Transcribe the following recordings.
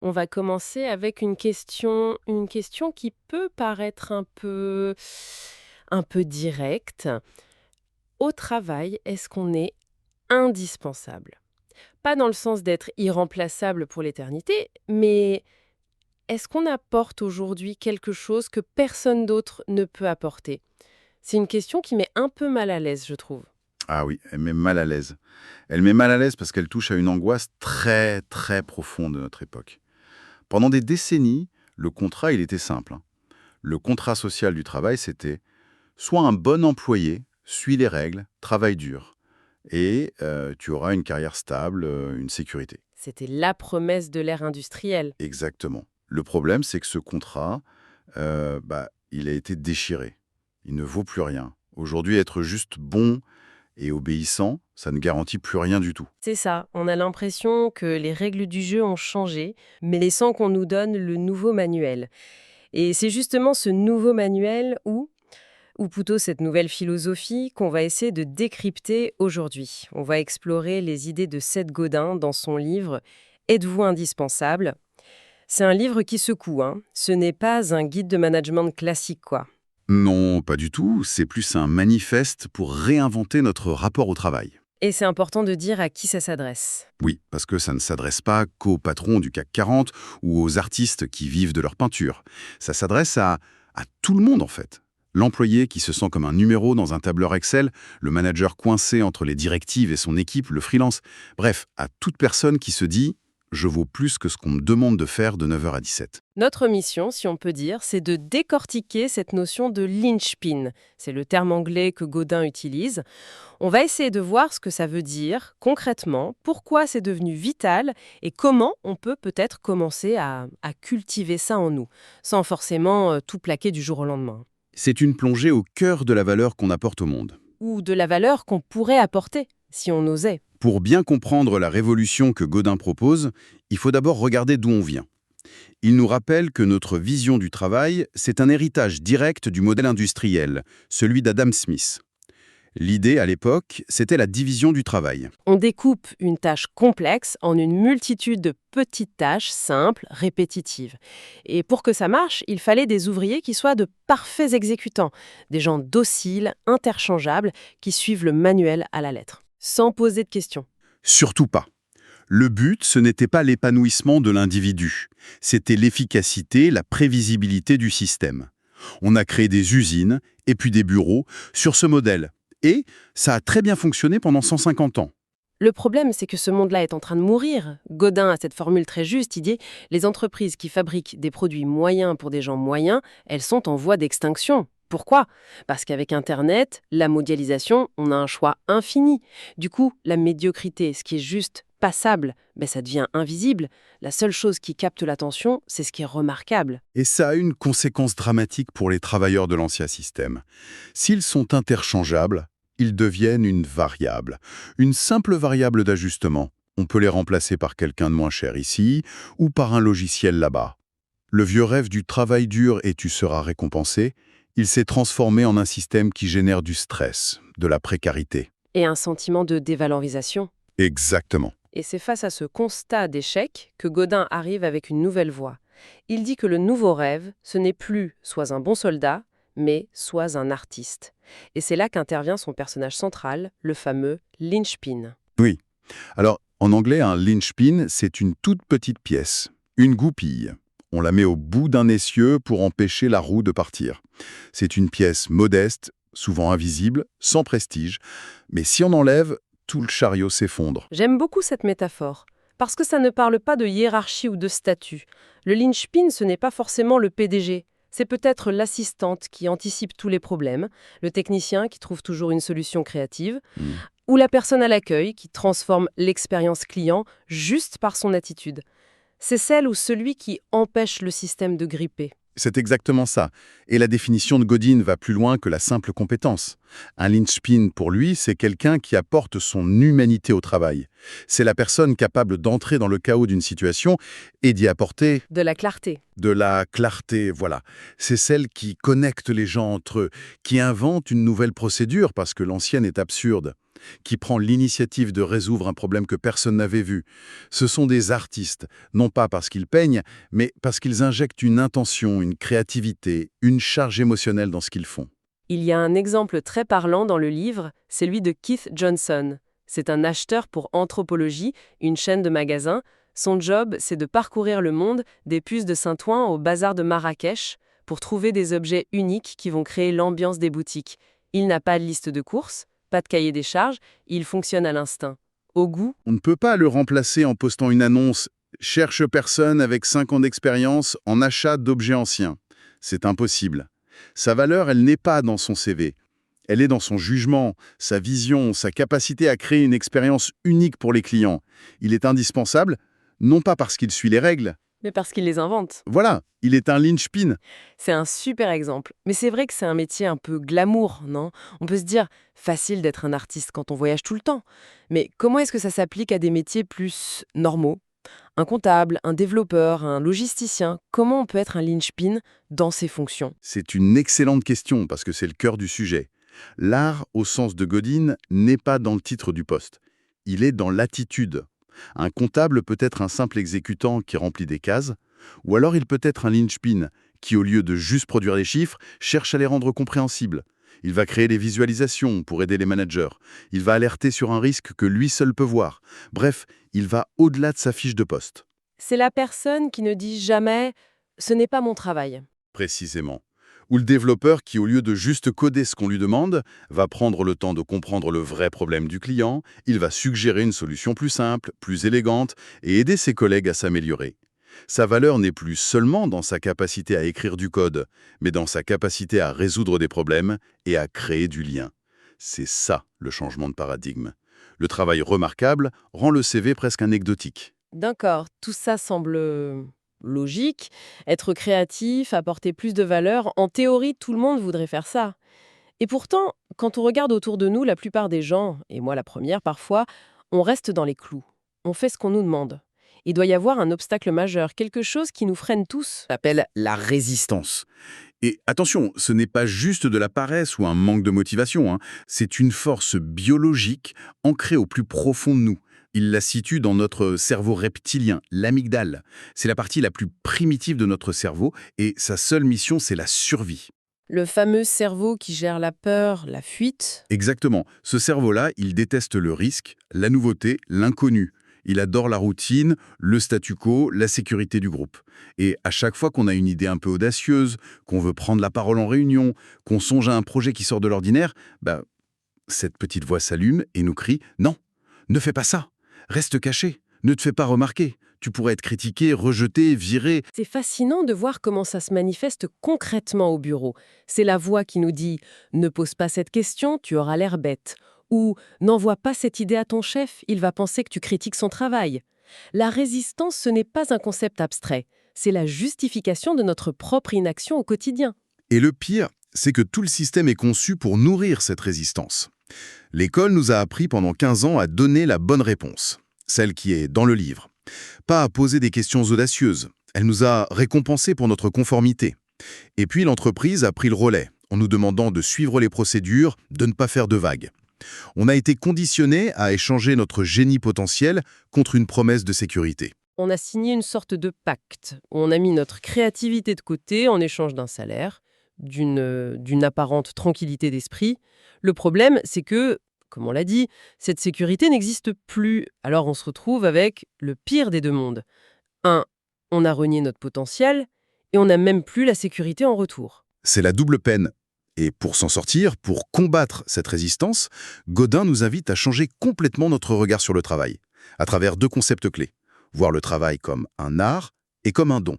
On va commencer avec une question qui peut paraître un peu directe. Au travail, est-ce qu'on est indispensable? Pas dans le sens d'être irremplaçable pour l'éternité, mais est-ce qu'on apporte aujourd'hui quelque chose que personne d'autre ne peut apporter? C'est une question qui met un peu mal à l'aise, je trouve. Ah oui, elle met mal à l'aise. Elle met mal à l'aise parce qu'elle touche à une angoisse très, très profonde de notre époque. Pendant des décennies, le contrat, il était simple, hein. Le contrat social du travail, c'était soit un bon employé, suis les règles, travaille dur, et tu auras une carrière stable, une sécurité. C'était la promesse de l'ère industrielle. Exactement. Le problème, c'est que ce contrat, il a été déchiré. Il ne vaut plus rien. Aujourd'hui, être juste bon et obéissant, ça ne garantit plus rien du tout. C'est ça, on a l'impression que les règles du jeu ont changé, mais sans qu'on nous donne le nouveau manuel. Et c'est justement ce nouveau manuel ou plutôt cette nouvelle philosophie qu'on va essayer de décrypter aujourd'hui. On va explorer les idées de Seth Godin dans son livre Êtes-vous indispensable? C'est un livre qui secoue, hein. Ce n'est pas un guide de management classique, quoi. Non, pas du tout. C'est plus un manifeste pour réinventer notre rapport au travail. Et c'est important de dire à qui ça s'adresse. Oui, parce que ça ne s'adresse pas qu'aux patrons du CAC 40 ou aux artistes qui vivent de leur peinture. Ça s'adresse à tout le monde, en fait. L'employé qui se sent comme un numéro dans un tableur Excel, le manager coincé entre les directives et son équipe, le freelance. Bref, à toute personne qui se dit « je vaux plus que ce qu'on me demande de faire de 9 heures à 17 ». Notre mission, si on peut dire, c'est de décortiquer cette notion de linchpin. C'est le terme anglais que Godin utilise. On va essayer de voir ce que ça veut dire concrètement, pourquoi c'est devenu vital et comment on peut peut-être commencer à cultiver ça en nous, sans forcément tout plaquer du jour au lendemain. C'est une plongée au cœur de la valeur qu'on apporte au monde. Ou de la valeur qu'on pourrait apporter, si on osait. Pour bien comprendre la révolution que Godin propose, il faut d'abord regarder d'où on vient. Il nous rappelle que notre vision du travail, c'est un héritage direct du modèle industriel, celui d'Adam Smith. L'idée, à l'époque, c'était la division du travail. On découpe une tâche complexe en une multitude de petites tâches simples, répétitives. Et pour que ça marche, il fallait des ouvriers qui soient de parfaits exécutants, des gens dociles, interchangeables, qui suivent le manuel à la lettre, sans poser de questions. Surtout pas. Le but, ce n'était pas l'épanouissement de l'individu, c'était l'efficacité, la prévisibilité du système. On a créé des usines et puis des bureaux sur ce modèle. Et ça a très bien fonctionné pendant 150 ans. Le problème, c'est que ce monde-là est en train de mourir. Godin a cette formule très juste, il dit les entreprises qui fabriquent des produits moyens pour des gens moyens, elles sont en voie d'extinction. Pourquoi? Parce qu'avec Internet, la mondialisation, on a un choix infini. Du coup, la médiocrité, ce qui est juste passable, ça devient invisible. La seule chose qui capte l'attention, c'est ce qui est remarquable. Et ça a une conséquence dramatique pour les travailleurs de l'ancien système. S'ils sont interchangeables, ils deviennent une variable. Une simple variable d'ajustement. On peut les remplacer par quelqu'un de moins cher ici ou par un logiciel là-bas. Le vieux rêve du travail dur et tu seras récompensé, il s'est transformé en un système qui génère du stress, de la précarité. Et un sentiment de dévalorisation. Exactement. Et c'est face à ce constat d'échec que Godin arrive avec une nouvelle voie. Il dit que le nouveau rêve, ce n'est plus sois un bon soldat, mais sois un artiste. Et c'est là qu'intervient son personnage central, le fameux linchpin. Oui. Alors, en anglais, un linchpin, c'est une toute petite pièce, une goupille. On la met au bout d'un essieu pour empêcher la roue de partir. C'est une pièce modeste, souvent invisible, sans prestige, mais si on enlève, tout le chariot s'effondre. J'aime beaucoup cette métaphore, parce que ça ne parle pas de hiérarchie ou de statut. Le linchpin, ce n'est pas forcément le PDG. C'est peut-être l'assistante qui anticipe tous les problèmes, le technicien qui trouve toujours une solution créative, Hmm. ou la personne à l'accueil qui transforme l'expérience client juste par son attitude. C'est celle ou celui qui empêche le système de gripper. C'est exactement ça. Et la définition de Godin va plus loin que la simple compétence. Un linchpin, pour lui, c'est quelqu'un qui apporte son humanité au travail. C'est la personne capable d'entrer dans le chaos d'une situation et d'y apporter De la clarté. de la clarté, voilà. C'est celle qui connecte les gens entre eux, qui invente une nouvelle procédure parce que l'ancienne est absurde. qui prend l'initiative de résoudre un problème que personne n'avait vu. Ce sont des artistes, non pas parce qu'ils peignent, mais parce qu'ils injectent une intention, une créativité, une charge émotionnelle dans ce qu'ils font. Il y a un exemple très parlant dans le livre, c'est celui de Keith Johnson. C'est un acheteur pour Anthropologie, une chaîne de magasins. Son job, c'est de parcourir le monde, des puces de Saint-Ouen au bazar de Marrakech, pour trouver des objets uniques qui vont créer l'ambiance des boutiques. Il n'a pas de liste de courses, pas de cahier des charges, il fonctionne à l'instinct. Au goût, On ne peut pas le remplacer en postant une annonce « Cherche personne avec 5 ans d'expérience en achat d'objets anciens ». C'est impossible. Sa valeur, elle n'est pas dans son CV. Elle est dans son jugement, sa vision, sa capacité à créer une expérience unique pour les clients. Il est indispensable, non pas parce qu'il suit les règles. mais parce qu'il les invente. Voilà, il est un linchpin. C'est un super exemple. Mais c'est vrai que c'est un métier un peu glamour, non? On peut se dire, facile d'être un artiste quand on voyage tout le temps. Mais comment est-ce que ça s'applique à des métiers plus normaux? Un comptable, un développeur, un logisticien, comment on peut être un linchpin dans ces fonctions? C'est une excellente question parce que c'est le cœur du sujet. L'art, au sens de Godin, n'est pas dans le titre du poste. Il est dans l'attitude. Un comptable peut être un simple exécutant qui remplit des cases, ou alors il peut être un linchpin qui, au lieu de juste produire des chiffres, cherche à les rendre compréhensibles. Il va créer des visualisations pour aider les managers. Il va alerter sur un risque que lui seul peut voir. Bref, il va au-delà de sa fiche de poste. C'est la personne qui ne dit jamais «ce n'est pas mon travail». Précisément. Ou le développeur qui, au lieu de juste coder ce qu'on lui demande, va prendre le temps de comprendre le vrai problème du client, il va suggérer une solution plus simple, plus élégante et aider ses collègues à s'améliorer. Sa valeur n'est plus seulement dans sa capacité à écrire du code, mais dans sa capacité à résoudre des problèmes et à créer du lien. C'est ça le changement de paradigme. Le travail remarquable rend le CV presque anecdotique. D'accord, tout ça semble logique. Être créatif, apporter plus de valeur, en théorie, tout le monde voudrait faire ça. Et pourtant, quand on regarde autour de nous, la plupart des gens, et moi la première parfois, on reste dans les clous. On fait ce qu'on nous demande. Il doit y avoir un obstacle majeur, quelque chose qui nous freine tous. S'appelle la résistance. Et attention, ce n'est pas juste de la paresse ou un manque de motivation, hein. C'est une force biologique ancrée au plus profond de nous. Il la situe dans notre cerveau reptilien, l'amygdale. C'est la partie la plus primitive de notre cerveau et sa seule mission, c'est la survie. Le fameux cerveau qui gère la peur, la fuite. Exactement. Ce cerveau-là, il déteste le risque, la nouveauté, l'inconnu. Il adore la routine, le statu quo, la sécurité du groupe. Et à chaque fois qu'on a une idée un peu audacieuse, qu'on veut prendre la parole en réunion, qu'on songe à un projet qui sort de l'ordinaire, cette petite voix s'allume et nous crie « Non, ne fais pas ça, reste caché, ne te fais pas remarquer, tu pourrais être critiqué, rejeté, viré. » C'est fascinant de voir comment ça se manifeste concrètement au bureau. C'est la voix qui nous dit « Ne pose pas cette question, tu auras l'air bête » ou « N'envoie pas cette idée à ton chef, il va penser que tu critiques son travail ». La résistance, ce n'est pas un concept abstrait, c'est la justification de notre propre inaction au quotidien. Et le pire, c'est que tout le système est conçu pour nourrir cette résistance. L'école nous a appris pendant 15 ans à donner la bonne réponse, celle qui est dans le livre. Pas à poser des questions audacieuses. Elle nous a récompensés pour notre conformité. Et puis l'entreprise a pris le relais, en nous demandant de suivre les procédures, de ne pas faire de vagues. On a été conditionnés à échanger notre génie potentiel contre une promesse de sécurité. On a signé une sorte de pacte. On a mis notre créativité de côté en échange d'un salaire, d'une apparente tranquillité d'esprit. Le problème, c'est que, comme on l'a dit, cette sécurité n'existe plus. Alors on se retrouve avec le pire des deux mondes. On a renié notre potentiel et on n'a même plus la sécurité en retour. C'est la double peine. Et pour s'en sortir, pour combattre cette résistance, Godin nous invite à changer complètement notre regard sur le travail, à travers 2 concepts clés. Voir le travail comme un art et comme un don.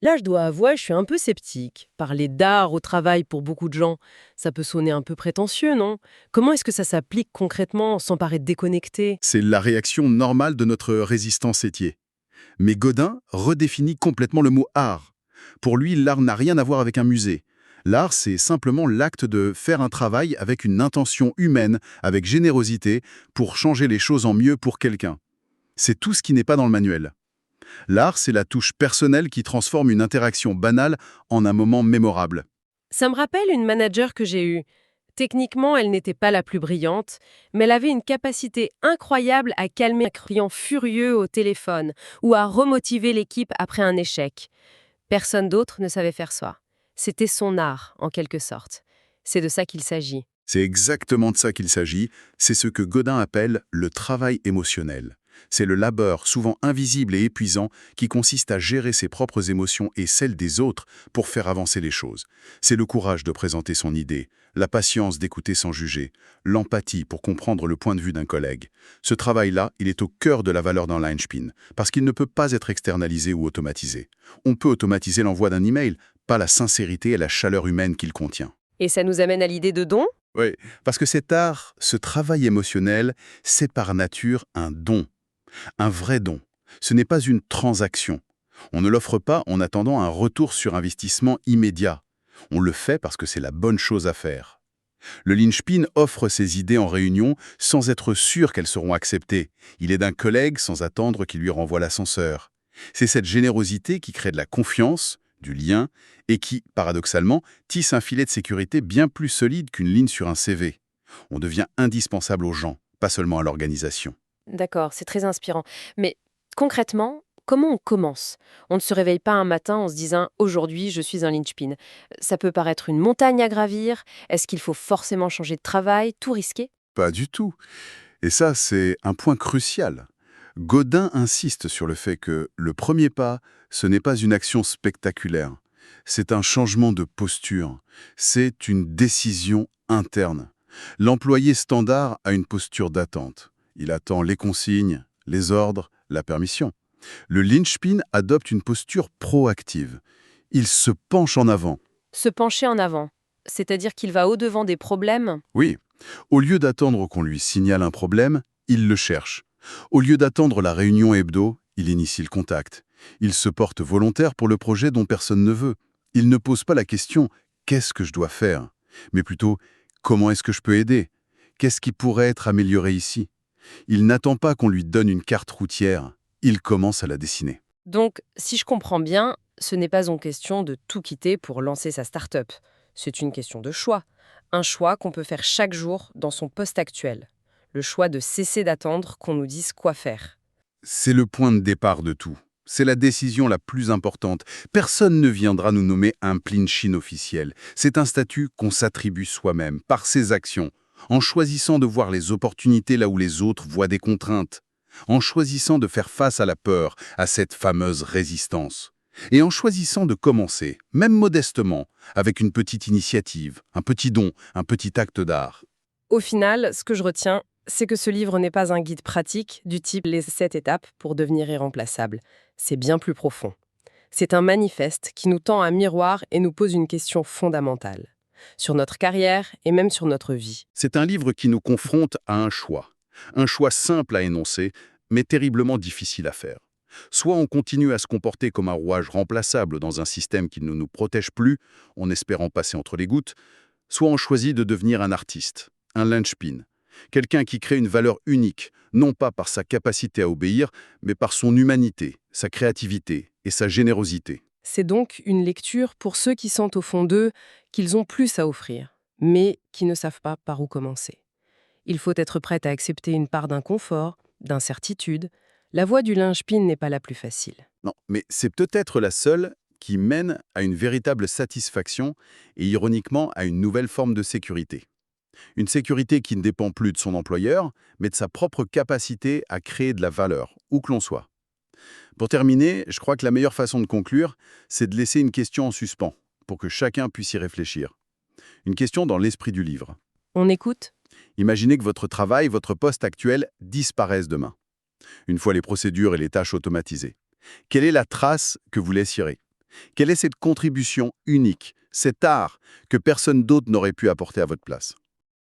Là, je dois avouer, je suis un peu sceptique. Parler d'art au travail pour beaucoup de gens, ça peut sonner un peu prétentieux, non? Comment est-ce que ça s'applique concrètement sans paraître déconnecté? C'est la réaction normale de notre résistance étier. Mais Godin redéfinit complètement le mot art. Pour lui, l'art n'a rien à voir avec un musée. L'art, c'est simplement l'acte de faire un travail avec une intention humaine, avec générosité, pour changer les choses en mieux pour quelqu'un. C'est tout ce qui n'est pas dans le manuel. L'art, c'est la touche personnelle qui transforme une interaction banale en un moment mémorable. Ça me rappelle une manager que j'ai eue. Techniquement, elle n'était pas la plus brillante, mais elle avait une capacité incroyable à calmer un client furieux au téléphone ou à remotiver l'équipe après un échec. Personne d'autre ne savait faire ça. C'était son art, en quelque sorte. C'est de ça qu'il s'agit. C'est exactement de ça qu'il s'agit, c'est ce que Godin appelle le travail émotionnel. C'est le labeur, souvent invisible et épuisant, qui consiste à gérer ses propres émotions et celles des autres pour faire avancer les choses. C'est le courage de présenter son idée, la patience d'écouter sans juger, l'empathie pour comprendre le point de vue d'un collègue. Ce travail-là, il est au cœur de la valeur d'un linchpin, parce qu'il ne peut pas être externalisé ou automatisé. On peut automatiser l'envoi d'un email, pas la sincérité et la chaleur humaine qu'il contient. Et ça nous amène à l'idée de don? Oui, parce que cet art, ce travail émotionnel, c'est par nature un don. Un vrai don. Ce n'est pas une transaction. On ne l'offre pas en attendant un retour sur investissement immédiat. On le fait parce que c'est la bonne chose à faire. Le linchpin offre ses idées en réunion sans être sûr qu'elles seront acceptées. Il est d'un collègue sans attendre qu'il lui renvoie l'ascenseur. C'est cette générosité qui crée de la confiance, du lien, et qui, paradoxalement, tisse un filet de sécurité bien plus solide qu'une ligne sur un CV. On devient indispensable aux gens, pas seulement à l'organisation. D'accord, c'est très inspirant. Mais concrètement, comment on commence? On ne se réveille pas un matin en se disant «Aujourd'hui, je suis un linchpin». Ça peut paraître une montagne à gravir. Est-ce qu'il faut forcément changer de travail, tout risquer? Pas du tout. Et ça, c'est un point crucial. Godin insiste sur le fait que le premier pas, ce n'est pas une action spectaculaire. C'est un changement de posture. C'est une décision interne. L'employé standard a une posture d'attente. Il attend les consignes, les ordres, la permission. Le linchpin adopte une posture proactive. Il se penche en avant. Se pencher en avant, c'est-à-dire qu'il va au-devant des problèmes? Oui, au lieu d'attendre qu'on lui signale un problème, il le cherche. Au lieu d'attendre la réunion hebdo, il initie le contact. Il se porte volontaire pour le projet dont personne ne veut. Il ne pose pas la question « qu'est-ce que je dois faire ?», mais plutôt « comment est-ce que je peux aider ? Qu'est-ce qui pourrait être amélioré ici ?» Il n'attend pas qu'on lui donne une carte routière. Il commence à la dessiner. Donc, si je comprends bien, ce n'est pas en question de tout quitter pour lancer sa start-up. C'est une question de choix. Un choix qu'on peut faire chaque jour dans son poste actuel. Le choix de cesser d'attendre qu'on nous dise quoi faire. C'est le point de départ de tout. C'est la décision la plus importante. Personne ne viendra nous nommer un Plinchin officiel. C'est un statut qu'on s'attribue soi-même, par ses actions, en choisissant de voir les opportunités là où les autres voient des contraintes, en choisissant de faire face à la peur, à cette fameuse résistance, et en choisissant de commencer, même modestement, avec une petite initiative, un petit don, un petit acte d'art. Au final, ce que je retiens, c'est que ce livre n'est pas un guide pratique du type les 7 étapes pour devenir irremplaçable. C'est bien plus profond. C'est un manifeste qui nous tend un miroir et nous pose une question fondamentale. Sur notre carrière et même sur notre vie. C'est un livre qui nous confronte à un choix simple à énoncer, mais terriblement difficile à faire. Soit on continue à se comporter comme un rouage remplaçable dans un système qui ne nous protège plus, en espérant passer entre les gouttes, soit on choisit de devenir un artiste, un linchpin, quelqu'un qui crée une valeur unique, non pas par sa capacité à obéir, mais par son humanité, sa créativité et sa générosité. C'est donc une lecture pour ceux qui sentent au fond d'eux qu'ils ont plus à offrir, mais qui ne savent pas par où commencer. Il faut être prêt à accepter une part d'inconfort, d'incertitude. La voie du linchpin n'est pas la plus facile. Non, mais c'est peut-être la seule qui mène à une véritable satisfaction et ironiquement à une nouvelle forme de sécurité. Une sécurité qui ne dépend plus de son employeur, mais de sa propre capacité à créer de la valeur, où que l'on soit. Pour terminer, je crois que la meilleure façon de conclure, c'est de laisser une question en suspens, pour que chacun puisse y réfléchir. Une question dans l'esprit du livre. On écoute? Imaginez que votre travail, votre poste actuel disparaissent demain, une fois les procédures et les tâches automatisées. Quelle est la trace que vous laissierez? Quelle est cette contribution unique, cet art que personne d'autre n'aurait pu apporter à votre place?